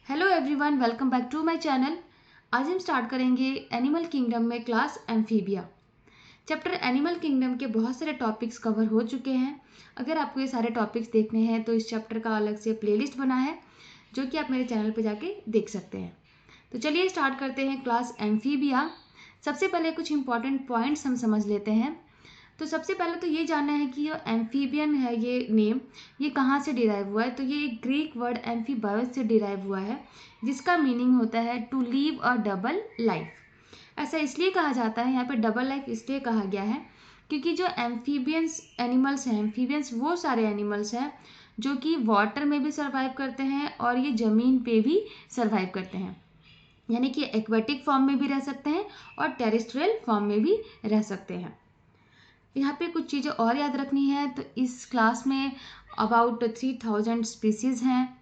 Hello everyone, welcome back to my channel. आज हम start करेंगे एनिमल किंगडम में class Amphibia. Chapter animal kingdom के बहुत सारे टॉपिक्स कवर हो चुके हैं। अगर आपको ये सारे टॉपिक्स देखने हैं तो इस चैप्टर का अलग से प्लेलिस्ट बना है जो कि आप मेरे चैनल पे जाके देख सकते हैं। तो चलिए स्टार्ट करते हैं क्लास एम्फीबिया। सबसे पहले कुछ इंपॉर्टेंट पॉइंट्स हम समझ लेते हैं। तो सबसे पहले तो ये जानना है कि ये एम्फीबियन है, ये नेम ये कहाँ से डिराइव हुआ है। तो ये एक ग्रीक वर्ड एम्फीबायोस से डिराइव हुआ है, जिसका मीनिंग होता है to live a double life. ऐसा इसलिए कहा जाता है, यहाँ पे डबल लाइफ इसलिए कहा गया है क्योंकि जो एम्फीबियंस एनिमल्स हैं, एम्फीबियंस वो सारे एनिमल्स हैं जो कि वाटर में भी सर्वाइव करते हैं और ये ज़मीन पे भी सर्वाइव करते हैं। यानी कि एक्वेटिक फॉर्म में भी रह सकते हैं और टेरेस्ट्रियल फॉर्म में भी रह सकते हैं। यहाँ पे कुछ चीज़ें और याद रखनी है। तो इस क्लास में अबाउट 3000 स्पीसीज़ हैं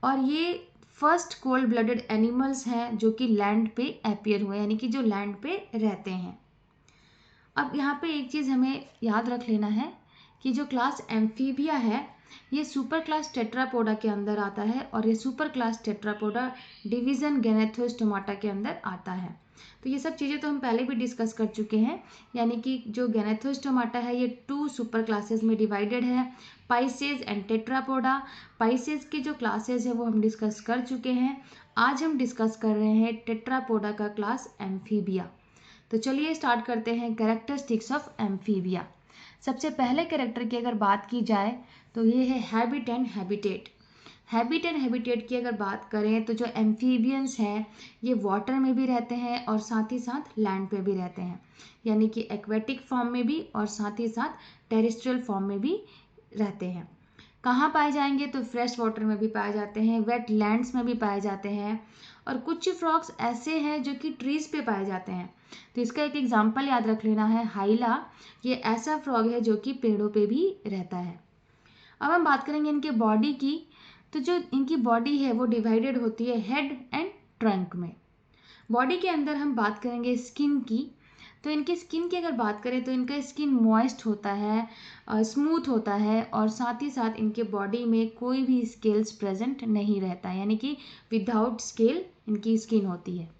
और ये फर्स्ट कोल्ड ब्लडेड एनिमल्स हैं जो कि लैंड पे अपीयर हुए, यानी कि जो लैंड पे रहते हैं। अब यहाँ पे एक चीज़ हमें याद रख लेना है कि जो क्लास एम्फीबिया है ये सुपर क्लास टेट्रापोडा के अंदर आता है और ये सुपर क्लास टेट्रापोडा डिवीज़न गैनेथोस्टोमाटा के अंदर आता है। तो ये सब चीज़ें तो हम पहले भी डिस्कस कर चुके हैं। यानी कि जो गैनेथोस्टोमाटा है ये 2 सुपर क्लासेस में डिवाइडेड है, पाइसेज एंड टेट्रापोडा। पाइसेज की जो क्लासेस है वो हम डिस्कस कर चुके हैं। आज हम डिस्कस कर रहे हैं टेट्रापोडा का क्लास एम्फीबिया। तो चलिए स्टार्ट करते हैं कैरेक्टरिस्टिक्स ऑफ एम्फीबिया। सबसे पहले कैरेक्टर की अगर बात की जाए तो ये है habit and habitat. Habit and habitat की अगर बात करें तो जो एम्फीबियंस हैं ये वाटर में भी रहते हैं और साथ ही साथ लैंड पे भी रहते हैं, यानी कि एक्वेटिक फॉर्म में भी और साथ ही साथ टेरेस्ट्रियल फॉर्म में भी रहते हैं। कहाँ पाए जाएंगे तो फ्रेश वाटर में भी पाए जाते हैं, वेट लैंड्स में भी पाए जाते हैं और कुछ फ्रॉग्स ऐसे हैं जो कि ट्रीज पे पाए जाते हैं। तो इसका एक एग्जाम्पल याद रख लेना है, हाइला। ये ऐसा फ्रॉग है जो कि पेड़ों पे भी रहता है। अब हम बात करेंगे इनके बॉडी की। तो जो इनकी बॉडी है वो डिवाइडेड होती है हेड एंड ट्रंक में। बॉडी के अंदर हम बात करेंगे स्किन की। तो इनके स्किन की अगर बात करें तो इनका स्किन मॉइस्ट होता है, स्मूथ होता है और साथ ही साथ इनके बॉडी में कोई भी स्केल्स प्रेजेंट नहीं रहता, यानी कि विदाउट स्केल इनकी स्किन होती है।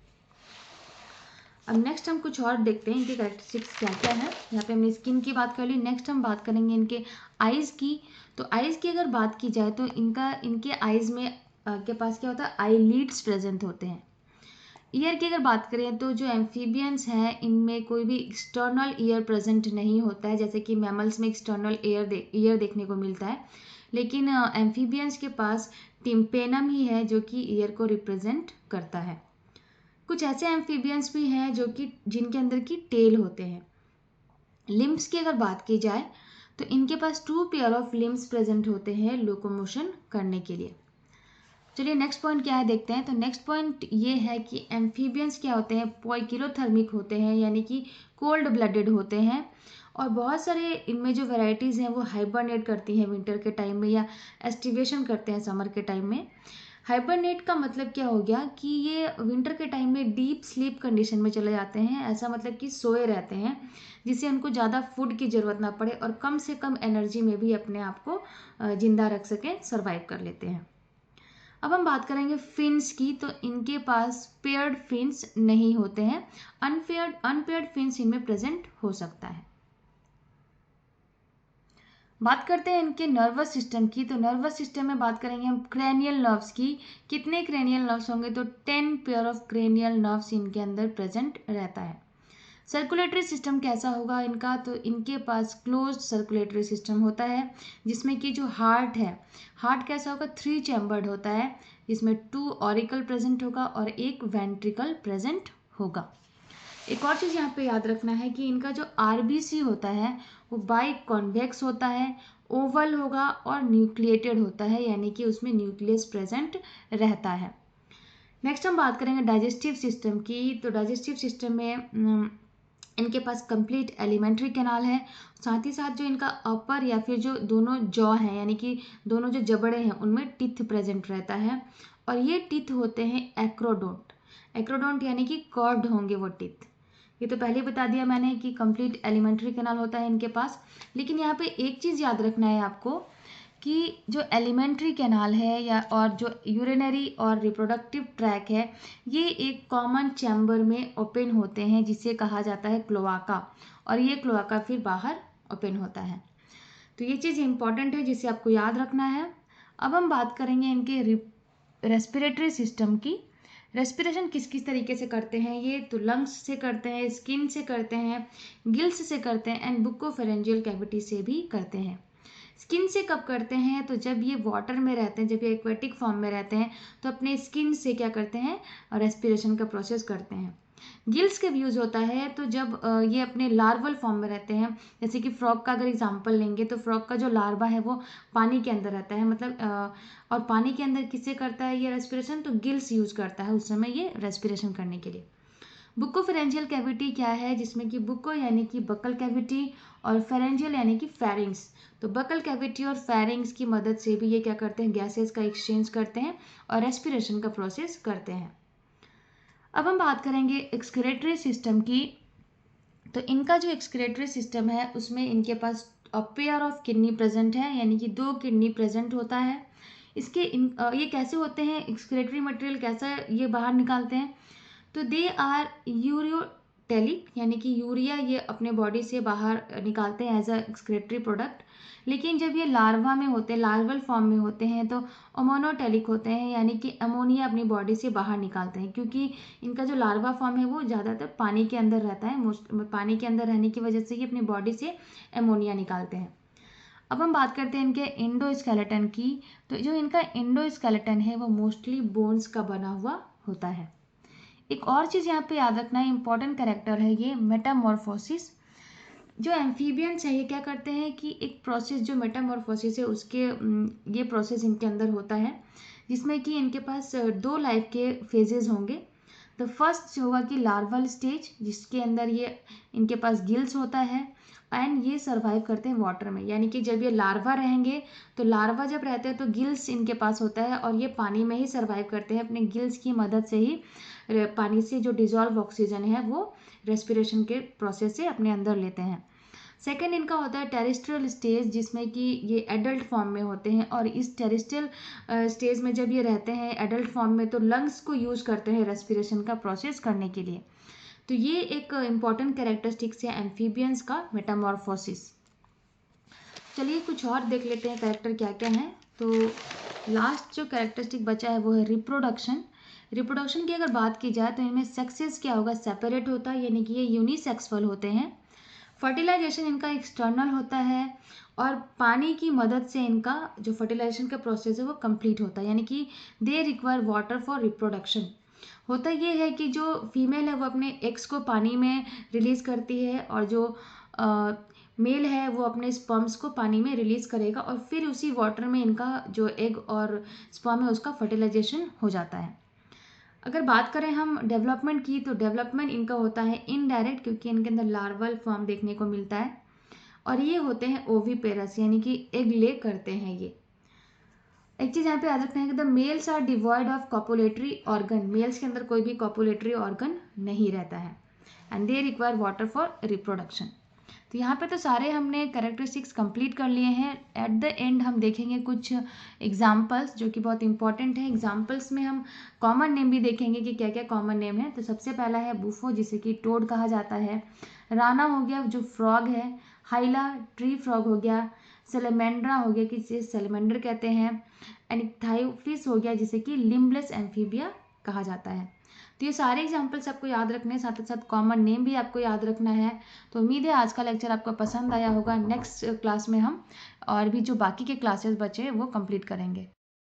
अब नेक्स्ट हम कुछ और देखते हैं इनके कैरेक्टरिस्टिक्स क्या क्या है। यहाँ पे हमने स्किन की बात कर ली, नेक्स्ट हम बात करेंगे इनके आइज़ की। तो आइज़ की अगर बात की जाए तो इनके आइज़ में के पास क्या होता है, आई लीड्स प्रेजेंट होते हैं। ईयर की अगर बात करें तो जो एम्फीबियंस हैं इनमें कोई भी एक्सटर्नल ईयर प्रेजेंट नहीं होता है, जैसे कि मैमल्स में एक्सटर्नल ईयर देखने को मिलता है, लेकिन एम्फीबियंस के पास टिम्पेनम ही है जो कि ईयर को रिप्रेजेंट करता है। कुछ ऐसे एम्फीबियंस भी हैं जो कि जिनके अंदर की टेल होते हैं। लिम्स की अगर बात की जाए तो इनके पास 2 पेयर ऑफ लिम्स प्रेजेंट होते हैं लोकोमोशन करने के लिए। चलिए नेक्स्ट पॉइंट क्या है देखते हैं। तो नेक्स्ट पॉइंट ये है कि एम्फीबियंस क्या होते हैं, पोइकिलोथर्मिक होते हैं, यानी कि कोल्ड ब्लडेड होते हैं और बहुत सारे इनमें जो वैरायटीज़ हैं वो हाइबरनेट करती हैं विंटर के टाइम में या एस्टिवेशन करते हैं समर के टाइम में। हाइबरनेट का मतलब क्या हो गया कि ये विंटर के टाइम में डीप स्लीप कंडीशन में चले जाते हैं, ऐसा मतलब कि सोए रहते हैं, जिससे उनको ज़्यादा फूड की ज़रूरत ना पड़े और कम से कम एनर्जी में भी अपने आप को जिंदा रख सकें, सर्वाइव कर लेते हैं। अब हम बात करेंगे फिन्स की। तो इनके पास पेयर्ड फिन्स नहीं होते हैं, अनपेयर्ड फिन्स इनमें प्रेजेंट हो सकता है। बात करते हैं इनके नर्वस सिस्टम की। तो नर्वस सिस्टम में बात करेंगे हम क्रेनियल नर्व्स की। कितने क्रेनियल नर्व्स होंगे तो 10 पेयर ऑफ क्रेनियल नर्व्स इनके अंदर प्रेजेंट रहता है। सर्कुलेटरी सिस्टम कैसा होगा इनका, तो इनके पास क्लोज्ड सर्कुलेटरी सिस्टम होता है, जिसमें कि जो हार्ट है, हार्ट कैसा होगा 3 चैम्बर्ड होता है, जिसमें 2 ऑरिकल प्रेजेंट होगा और 1 वेंट्रिकल प्रेजेंट होगा। एक और चीज़ यहाँ पे याद रखना है कि इनका जो आरबीसी होता है वो बाई कॉन्वेक्स होता है, ओवल होगा और न्यूक्लिएटेड होता है, यानी कि उसमें न्यूक्लियस प्रेजेंट रहता है। नेक्स्ट हम बात करेंगे डाइजेस्टिव सिस्टम की। तो डाइजेस्टिव सिस्टम में इनके पास कंप्लीट एलिमेंट्री कैनाल है, साथ ही साथ जो इनका अपर या फिर जो दोनों जॉ हैं, यानी कि दोनों जो जबड़े हैं उनमें टिथ प्रेजेंट रहता है और ये टिथ होते हैं एक्रोडोंट। एक्रोडोंट यानी कि कर्व्ड होंगे वो टिथ। ये तो पहले ही बता दिया मैंने कि कंप्लीट एलिमेंट्री कैनाल होता है इनके पास। लेकिन यहाँ पे एक चीज़ याद रखना है आपको कि जो एलिमेंट्री कैनाल है या और जो यूरिनरी और रिप्रोडक्टिव ट्रैक है, ये एक कॉमन चैम्बर में ओपन होते हैं जिसे कहा जाता है क्लोआका, और ये क्लोआका फिर बाहर ओपन होता है। तो ये चीज़ इंपॉर्टेंट है जिसे आपको याद रखना है। अब हम बात करेंगे इनके रेस्पिरेटरी सिस्टम की। रेस्पिरेशन किस किस तरीके से करते हैं ये, तो लंग्स से करते हैं, स्किन से करते हैं, गिल्स से करते हैं एंड बुकोफेरेंजियल कैविटी से भी करते हैं। स्किन से कब करते हैं, तो जब ये वाटर में रहते हैं, जब ये एक्वेटिक फॉर्म में रहते हैं तो अपने स्किन से क्या करते हैं, रेस्पिरेशन का प्रोसेस करते हैं। गिल्स के यूज होता है तो जब ये अपने लार्वल फॉर्म में रहते हैं, जैसे कि फ्रॉग का अगर एग्जांपल लेंगे तो फ्रॉग का जो लार्वा है वो पानी के अंदर रहता है, मतलब और पानी के अंदर किससे करता है ये रेस्पिरेशन, तो गिल्स यूज करता है उस समय ये रेस्पिरेशन करने के लिए। बुकोफेरेंजियल कैविटी क्या है, जिसमें कि बुको यानी कि बकल कैविटी और फेरेंजियल यानी कि फेरिंग्स, तो बकल कैविटी और फेरिंग्स की मदद से भी ये क्या करते हैं, गैसेस का एक्सचेंज करते हैं और रेस्पिरेशन का प्रोसेस करते हैं। अब हम बात करेंगे एक्सक्रीटरी सिस्टम की। तो इनका जो एक्सक्रीटरी सिस्टम है उसमें इनके पास पेयर ऑफ किडनी प्रेजेंट है, यानी कि 2 किडनी प्रेजेंट होता है। ये कैसे होते हैं, एक्सक्रीटरी मटेरियल कैसा ये बाहर निकालते हैं, तो दे आर यूरियोटेलिक, यानी कि यूरिया ये अपने बॉडी से बाहर निकालते हैं एज अ एक्सक्रीटरी प्रोडक्ट। लेकिन जब ये लार्वा में होते हैं, लार्वल फॉर्म में होते हैं, तो अमोनोटेलिक होते हैं, यानी कि अमोनिया अपनी बॉडी से बाहर निकालते हैं, क्योंकि इनका जो लार्वा फॉर्म है वो ज़्यादातर पानी के अंदर रहता है। पानी के अंदर रहने की वजह से ये अपनी बॉडी से अमोनिया निकालते हैं। अब हम बात करते हैं इनके इंडोस्केलेटन की। तो जो इनका इंडोस्केलेटन है वो मोस्टली बोन्स का बना हुआ होता है। एक और चीज़ यहाँ पे याद रखना है, इंपॉर्टेंट कैरेक्टर है ये मेटामॉर्फोसिस। जो एम्फीबियंस है ये क्या करते हैं कि एक प्रोसेस जो मेटामॉर्फोसिस है उसके ये प्रोसेस इनके अंदर होता है, जिसमें कि इनके पास 2 लाइफ के फेजेस होंगे। तो फर्स्ट होगा कि लार्वल स्टेज, जिसके अंदर ये इनके पास गिल्स होता है एंड ये सर्वाइव करते हैं वाटर में, यानी कि जब ये लार्वा रहेंगे तो लार्वा जब रहते हैं तो गिल्स इनके पास होता है और ये पानी में ही सर्वाइव करते हैं, अपने गिल्स की मदद से ही पानी से जो डिजॉल्व ऑक्सीजन है वो रेस्पिरेशन के प्रोसेस से अपने अंदर लेते हैं। सेकेंड इनका होता है टेरेस्ट्रियल स्टेज, जिसमें कि ये एडल्ट फॉर्म में होते हैं, और इस टेरेस्ट्रियल स्टेज में जब ये रहते हैं एडल्ट फॉर्म में तो लंग्स को यूज करते हैं रेस्पिरेशन का प्रोसेस करने के लिए। तो ये एक इम्पॉर्टेंट कैरेक्टरिस्टिक्स है एम्फीबियंस का, मेटामॉर्फोसिस। चलिए कुछ और देख लेते हैं कैरेक्टर क्या क्या हैं। तो लास्ट जो कैरेक्टरिस्टिक बचा है वो है रिप्रोडक्शन। रिप्रोडक्शन की अगर बात की जाए तो इनमें सेक्सेस क्या होगा, सेपरेट होता है, यानी कि ये यूनिसेक्सुअल होते हैं। फर्टिलाइजेशन इनका एक्सटर्नल होता है और पानी की मदद से इनका जो फर्टिलाइजेशन का प्रोसेस है वो कंप्लीट होता है, यानी कि दे रिक्वायर वाटर फॉर रिप्रोडक्शन। होता ये है कि जो फीमेल है वो अपने एग्स को पानी में रिलीज करती है और जो मेल है वो अपने स्पर्म्स को पानी में रिलीज करेगा और फिर उसी वाटर में इनका जो एग और स्पर्म है उसका फर्टिलाइजेशन हो जाता है। अगर बात करें हम डेवलपमेंट की, तो डेवलपमेंट इनका होता है इनडायरेक्ट, क्योंकि इनके अंदर लार्वल फॉर्म देखने को मिलता है और ये होते हैं ओवीपेरस, यानी कि एग ले करते हैं ये। एक चीज़ यहाँ पे याद रखना है कि the males are devoid of copulatory organ, males के अंदर कोई भी कॉपुलेटरी ऑर्गन नहीं रहता है and they require water for reproduction. तो यहाँ पे तो सारे हमने कैरेक्टरिस्टिक्स कंप्लीट कर लिए हैं। एट द एंड हम देखेंगे कुछ एग्जाम्पल्स जो कि बहुत इंपॉर्टेंट है। एग्जाम्पल्स में हम कॉमन नेम भी देखेंगे कि क्या क्या कॉमन नेम है। तो सबसे पहला है बुफो, जिसे कि टोड कहा जाता है। राना हो गया जो फ्रॉग है। हाइला ट्री फ्रॉग हो गया। सेलेमेंड्रा हो गया कि जिसे सेलेमेंडर कहते हैं। एंड थायोफिस हो गया जिसे कि लिम्बलेस एम्फीबिया कहा जाता है। तो ये सारे एग्जाम्पल्स आपको याद रखने हैं, साथ ही साथ कॉमन नेम भी आपको याद रखना है। तो उम्मीद है आज का लेक्चर आपको पसंद आया होगा। नेक्स्ट क्लास में हम और भी जो बाकी के क्लासेस बचे हैं वो कंप्लीट करेंगे।